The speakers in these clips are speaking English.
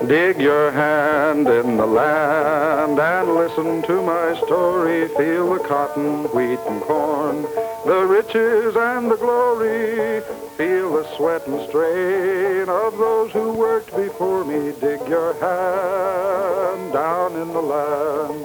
Dig your hand in the land and listen to my story. Feel the cotton, wheat, and corn, the riches and the glory. Feel the sweat and strain of those who worked before me. Dig your hand down in the land.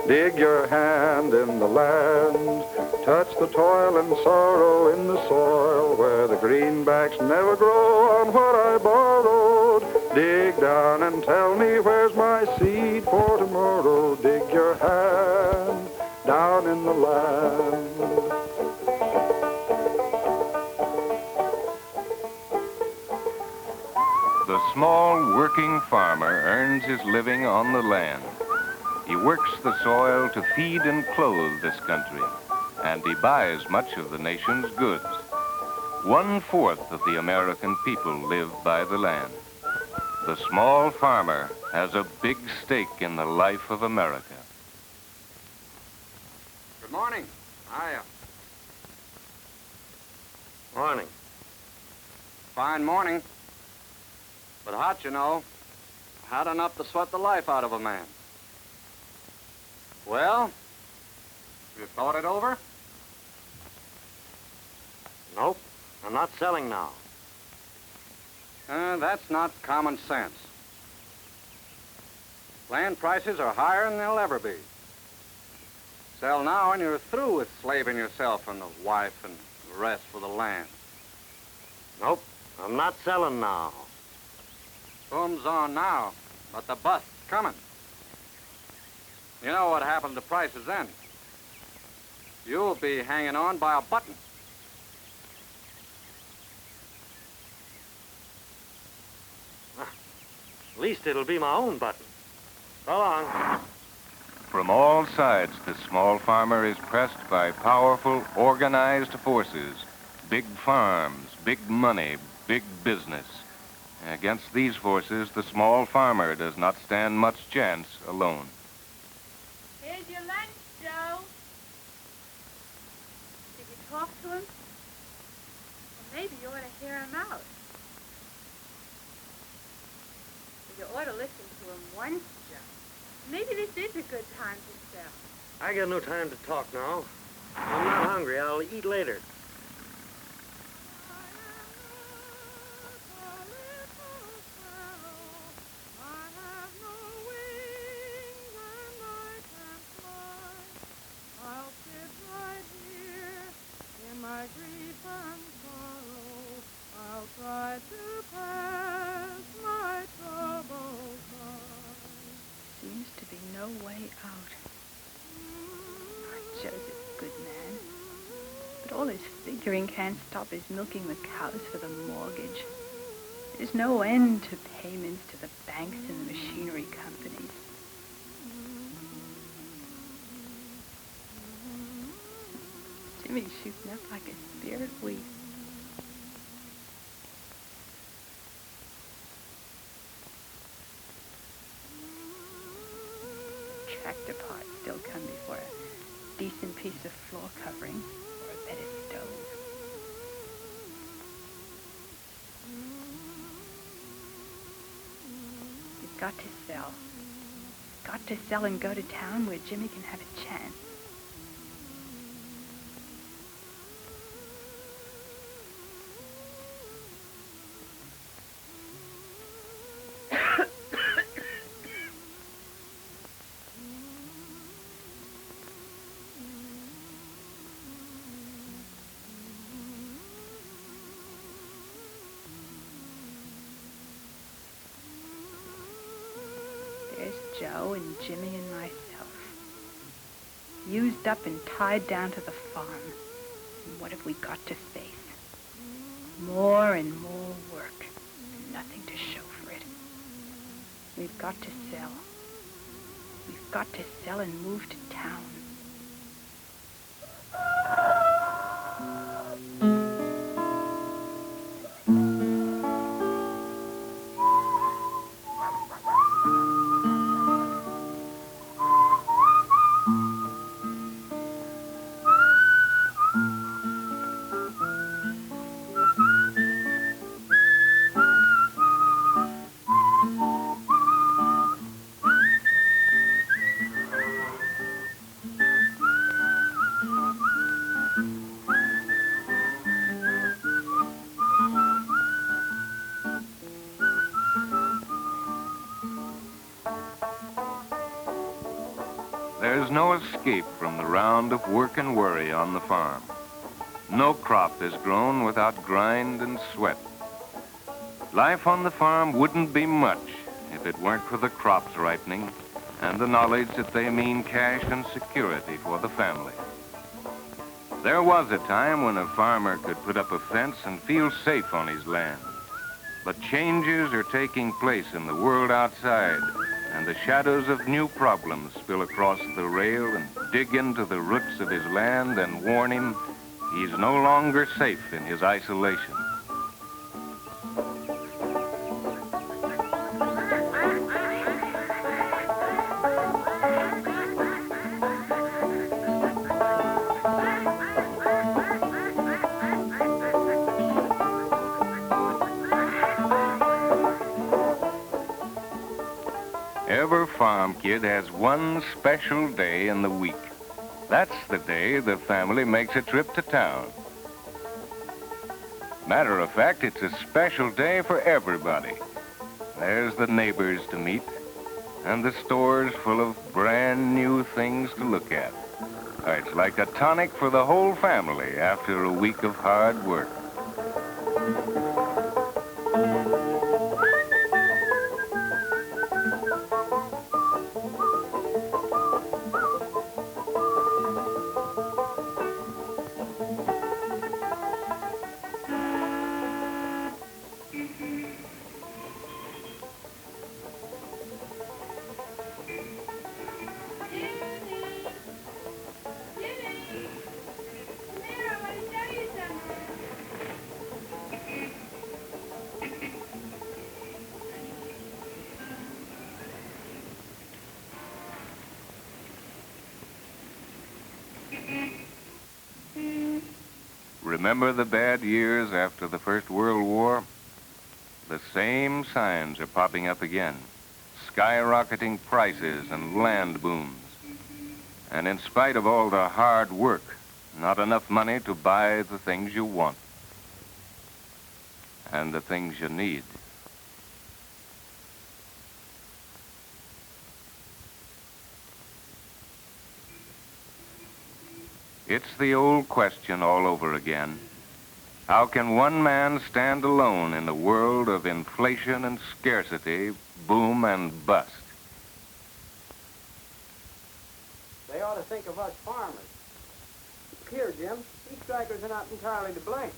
Dig your hand in the land. Touch the toil and sorrow in the soil where the greenbacks never grow on what I borrowed. Dig down and tell me where's my seed for tomorrow. Dig your hand down in the land. The small working farmer earns his living on the land. He works the soil to feed and clothe this country, and he buys much of the nation's goods. 1/4 of the American people live by the land. The small farmer has a big stake in the life of America. Good morning. Hiya. Morning. Fine morning. But hot, you know. Hot enough to sweat the life out of a man. Well, you thought it over? Nope, I'm not selling now. That's not common sense. Land prices are higher than they'll ever be. Sell now and you're through with slaving yourself and the wife and the rest for the land. Nope, I'm not selling now. Boom's on now, but the bust's coming. You know what happened to prices then? You'll be hanging on by a button. At least it'll be my own button. So long. From all sides, the small farmer is pressed by powerful, organized forces. Big farms, big money, big business. Against these forces, the small farmer does not stand much chance alone. Here's your lunch, Joe. Did you talk to him? Well, maybe you ought to hear him out. You ought to listen to him once, Joe. Maybe this is a good time to sell. I got no time to talk now. I'm not hungry. I'll eat later. Seems to be no way out. Joe's a good man, but all his figuring can't stop his milking the cows for the mortgage. There's no end to payments to the banks and the machinery companies. Jimmy's shooting up like a spear of wheat. Tractor parts still come before a decent piece of floor covering or a better stove. You've got to sell. Got to sell and go to town where Jimmy can have a chance. Joe and Jimmy and myself. Used up and tied down to the farm. And what have we got to face? More and more work, and nothing to show for it. We've got to sell. We've got to sell and move to town. There's no escape from the round of work and worry on the farm. No crop is grown without grind and sweat. Life on the farm wouldn't be much if it weren't for the crops ripening and the knowledge that they mean cash and security for the family. There was a time when a farmer could put up a fence and feel safe on his land. But changes are taking place in the world outside, and the shadows of new problems spill across the rail and dig into the roots of his land and warn him he's no longer safe in his isolation. Every farm kid has one special day in the week. That's the day the family makes a trip to town. Matter of fact, it's a special day for everybody. There's the neighbors to meet, and the stores full of brand new things to look at. It's like a tonic for the whole family after a week of hard work. Remember the bad years after the First World War? The same signs are popping up again. Skyrocketing prices and land booms. And in spite of all the hard work, not enough money to buy the things you want and the things you need. It's the old question all over again. How can one man stand alone in a world of inflation and scarcity, boom and bust? They ought to think of us farmers. Here, Jim, these strikers are not entirely to blame.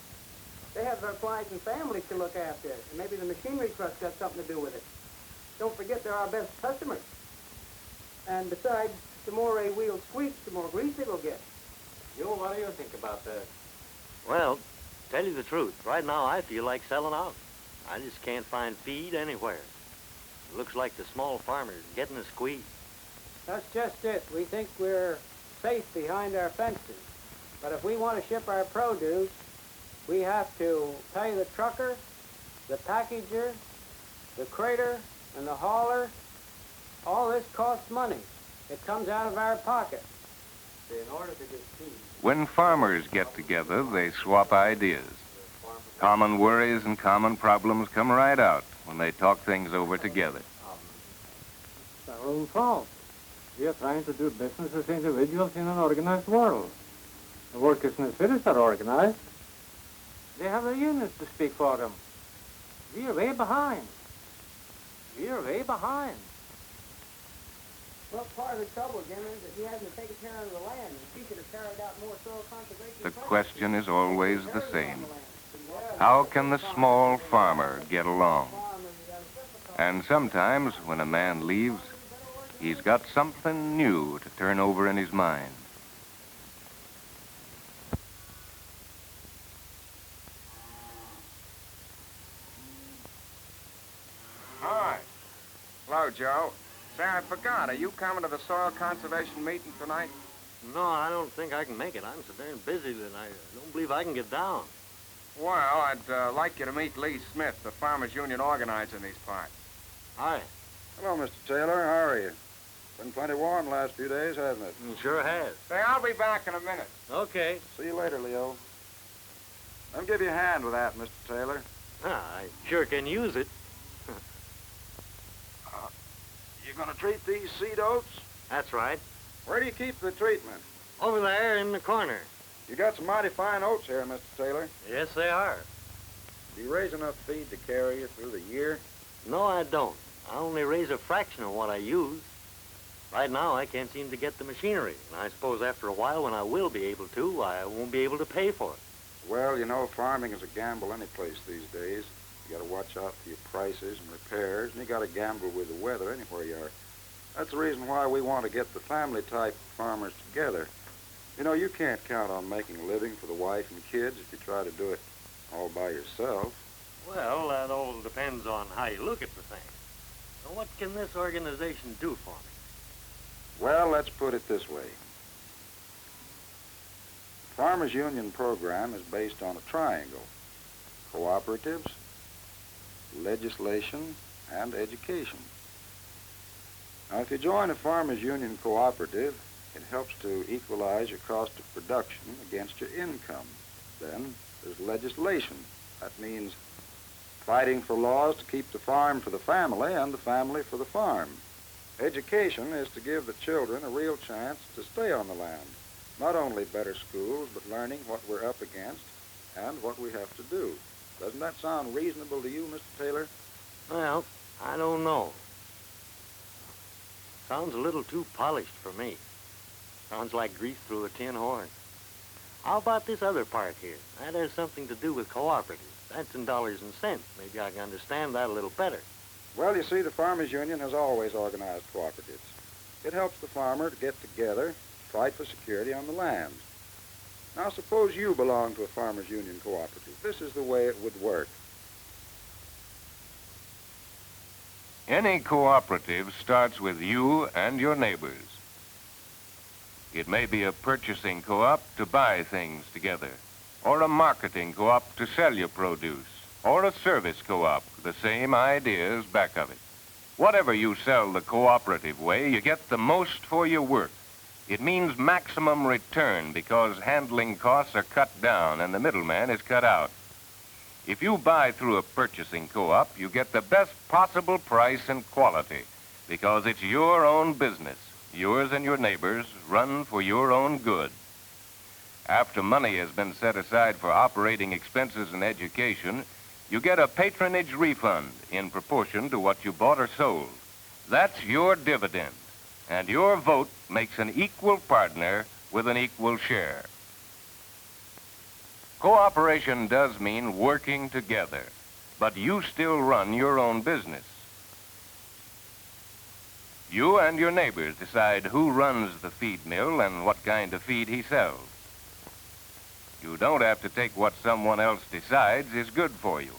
They have their clients and families to look after, and maybe the machinery trust got something to do with it. Don't forget they're our best customers. And besides, the more a wheel squeaks, the more grease it'll get. Joe, what do you think about that? Well, tell you the truth, right now I feel like selling out. I just can't find feed anywhere. It looks like the small farmer's getting a squeeze. That's just it. We think we're safe behind our fences. But if we want to ship our produce, we have to pay the trucker, the packager, the crater, and the hauler. All this costs money. It comes out of our pocket. In order to get feed. When farmers get together, they swap ideas. Common worries and common problems come right out when they talk things over together. It's our own fault. We are trying to do business as individuals in an organized world. The workers in the cities are organized. They have their unions to speak for them. We are way behind. We are way behind. Well, part of the trouble, Jim, is that he hasn't taken care of the land, and he could have carried out more soil conservation. The question is always the same. How can the small farmer get along? And sometimes when a man leaves, he's got something new to turn over in his mind. Hi. Hello, Joe. Say, I forgot. Are you coming to the soil conservation meeting tonight? No, I don't think I can make it. I'm so darn busy that I don't believe I can get down. Well, I'd like you to meet Lee Smith, the Farmers Union organizer in these parts. Hi. Hello, Mr. Taylor. How are you? Been plenty warm the last few days, hasn't it? It sure has. Say, I'll be back in a minute. Okay. See you later, Leo. I'll give you a hand with that, Mr. Taylor. I sure can use it. You gonna treat these seed oats? That's right. Where do you keep the treatment? Over there in the corner. You got some mighty fine oats here, Mr. Taylor. Yes, they are. Do you raise enough feed to carry you through the year? No, I don't. I only raise a fraction of what I use. Right now, I can't seem to get the machinery. And I suppose after a while, when I will be able to, I won't be able to pay for it. Well, you know, farming is a gamble any place these days. You got to watch out for your prices and repairs, and you got to gamble with the weather anywhere you are. That's the reason why we want to get the family-type farmers together. You know, you can't count on making a living for the wife and kids if you try to do it all by yourself. Well, that all depends on how you look at the thing. So what can this organization do for me? Well, let's put it this way. The Farmers Union program is based on a triangle: cooperatives, legislation, and education. Now, if you join a Farmers Union cooperative, it helps to equalize your cost of production against your income. Then there's legislation. That means fighting for laws to keep the farm for the family and the family for the farm. Education is to give the children a real chance to stay on the land. Not only better schools, but learning what we're up against and what we have to do. Doesn't that sound reasonable to you, Mr. Taylor? Well, I don't know. Sounds a little too polished for me. Sounds like grease through a tin horn. How about this other part here? That has something to do with cooperatives. That's in dollars and cents. Maybe I can understand that a little better. Well, you see, the Farmers Union has always organized cooperatives. It helps the farmer to get together, fight for security on the land. Now, suppose you belong to a Farmers Union cooperative. This is the way it would work. Any cooperative starts with you and your neighbors. It may be a purchasing co-op to buy things together, or a marketing co-op to sell your produce, or a service co-op, the same ideas back of it. Whatever you sell the cooperative way, you get the most for your work. It means maximum return because handling costs are cut down and the middleman is cut out. If you buy through a purchasing co-op, you get the best possible price and quality because it's your own business, yours and your neighbors, run for your own good. After money has been set aside for operating expenses and education, you get a patronage refund in proportion to what you bought or sold. That's your dividend, and your vote makes an equal partner with an equal share. Cooperation does mean working together, but you still run your own business. You and your neighbors decide who runs the feed mill and what kind of feed he sells. You don't have to take what someone else decides is good for you.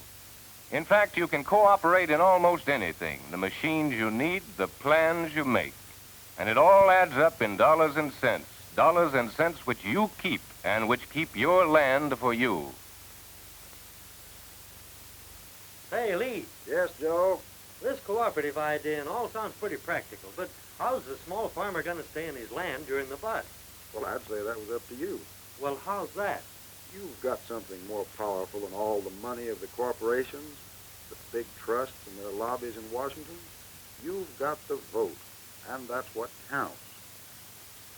In fact, you can cooperate in almost anything, the machines you need, the plans you make. And it all adds up in dollars and cents which you keep and which keep your land for you. Say, Lee, Yes, Joe? this cooperative idea and all sounds pretty practical, but how's the small farmer going to stay in his land during the bust? Well, I'd say that was up to you. Well, how's that? You've got something more powerful than all the money of the corporations, the big trusts and their lobbies in Washington. You've got the vote, and that's what counts.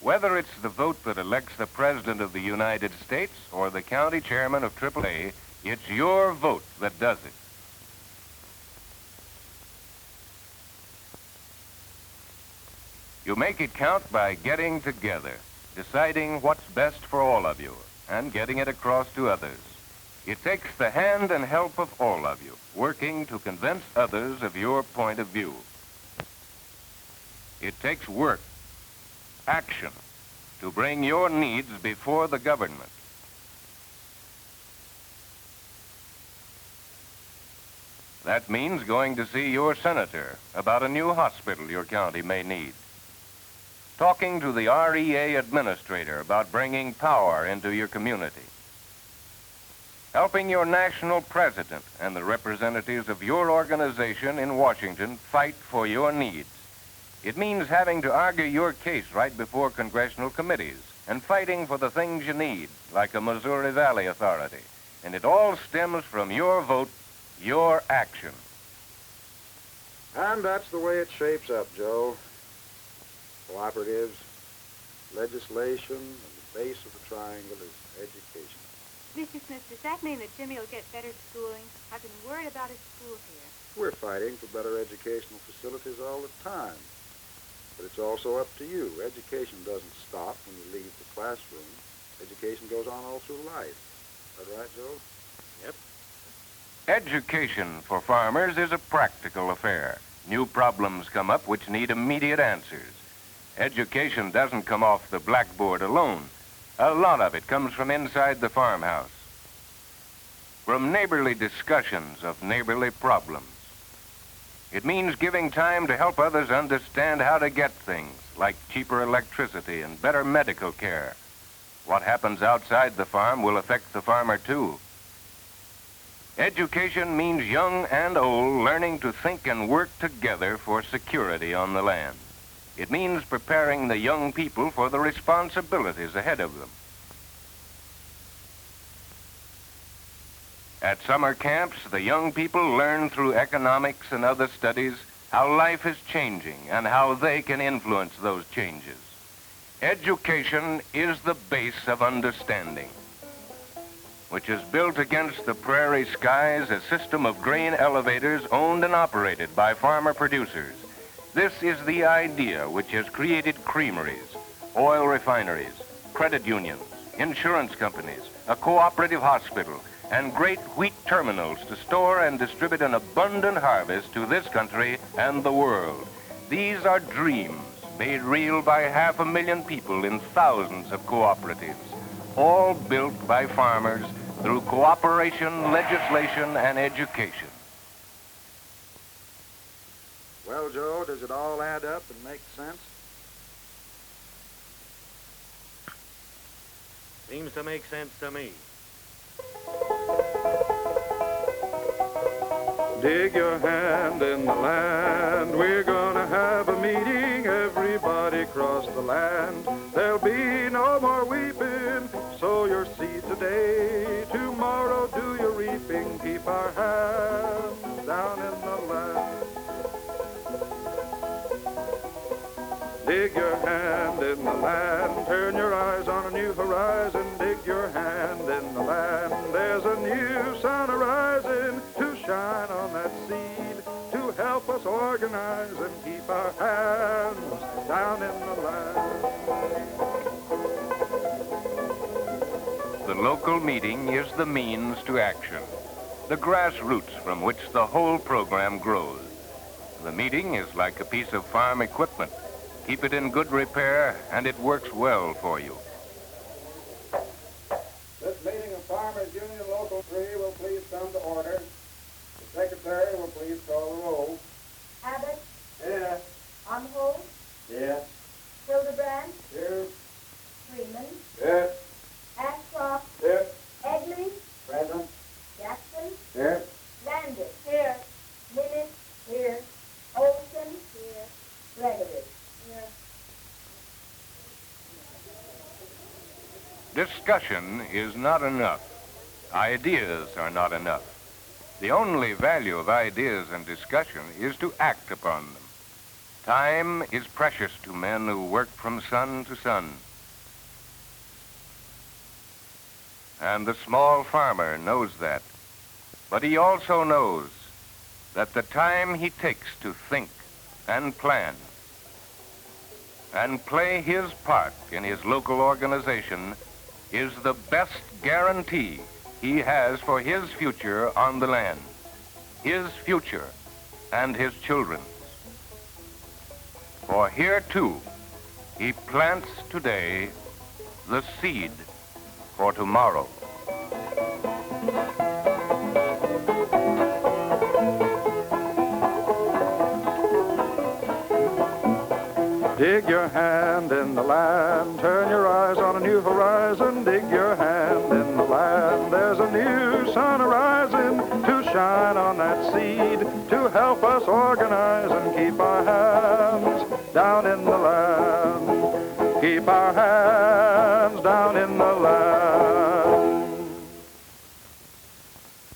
Whether it's the vote that elects the President of the United States or the county chairman of AAA, it's your vote that does it. You make it count by getting together, deciding what's best for all of you, and getting it across to others. It takes the hand and help of all of you, working to convince others of your point of view. It takes work, action, to bring your needs before the government. That means going to see your senator about a new hospital your county may need. Talking to the REA administrator about bringing power into your community. Helping your national president and the representatives of your organization in Washington fight for your needs. It means having to argue your case right before congressional committees and fighting for the things you need, like a Missouri Valley Authority. And it all stems from your vote, your action. And that's the way it shapes up, Joe. Cooperatives, legislation, and the base of the triangle is education. Mr. Smith, does that mean that Jimmy will get better schooling? I've been worried about his school here. We're fighting for better educational facilities all the time. But it's also up to you. Education doesn't stop when you leave the classroom. Education goes on all through life. Is that right, Joe? Yep. Education for farmers is a practical affair. New problems come up which need immediate answers. Education doesn't come off the blackboard alone. A lot of it comes from inside the farmhouse. From neighborly discussions of neighborly problems. It means giving time to help others understand how to get things, like cheaper electricity and better medical care. What happens outside the farm will affect the farmer, too. Education means young and old learning to think and work together for security on the land. It means preparing the young people for the responsibilities ahead of them. At summer camps, the young people learn through economics and other studies how life is changing and how they can influence those changes. Education is the base of understanding, which is built against the prairie skies a system of grain elevators owned and operated by farmer producers. This is the idea which has created creameries, oil refineries, credit unions, insurance companies, a cooperative hospital, and great wheat terminals to store and distribute an abundant harvest to this country and the world. These are dreams made real by 500,000 people in thousands of cooperatives, all built by farmers through cooperation, legislation, and education. Well, Joe, does it all add up and make sense? Seems to make sense to me. Dig your hand in the land. We're gonna have a meeting. Everybody across the land. There'll be no more weeping. Sow your seed today. Tomorrow do your reaping. Keep our hands down in the land. Dig your hand in the land. Turn your eyes on a new horizon. Dig your hand in the land. There's a new sun arising to shine on that seed, to help us organize and keep our hands down in the land. The local meeting is the means to action, the grassroots from which the whole program grows. The meeting is like a piece of farm equipment. Keep it in good repair, and it works well for you. This meeting of Farmers Union Local 3 will please come to order. The secretary will please call the roll. Abbott? Yes. Umhold? Yes. Hildebrand? Here. Freeman? Yes. Ashcroft? Yes. Edley? Present. Jackson? Here. Landis? Here. Minnis? Here. Olson? Here. Gregory? Here. Discussion is not enough. Ideas are not enough. The only value of ideas and discussion is to act upon them. Time is precious to men who work from sun to sun. And the small farmer knows that. But he also knows that the time he takes to think and plan and play his part in his local organization is the best guarantee he has for his future on the land, his future and his children's. For here, too, he plants today the seed for tomorrow. Dig your hand in the land, turn your eyes on a new horizon. Dig your hand in the land, there's a new sun arising to shine on that seed, to help us organize and keep our hands down in the land. Keep our hands down in the land.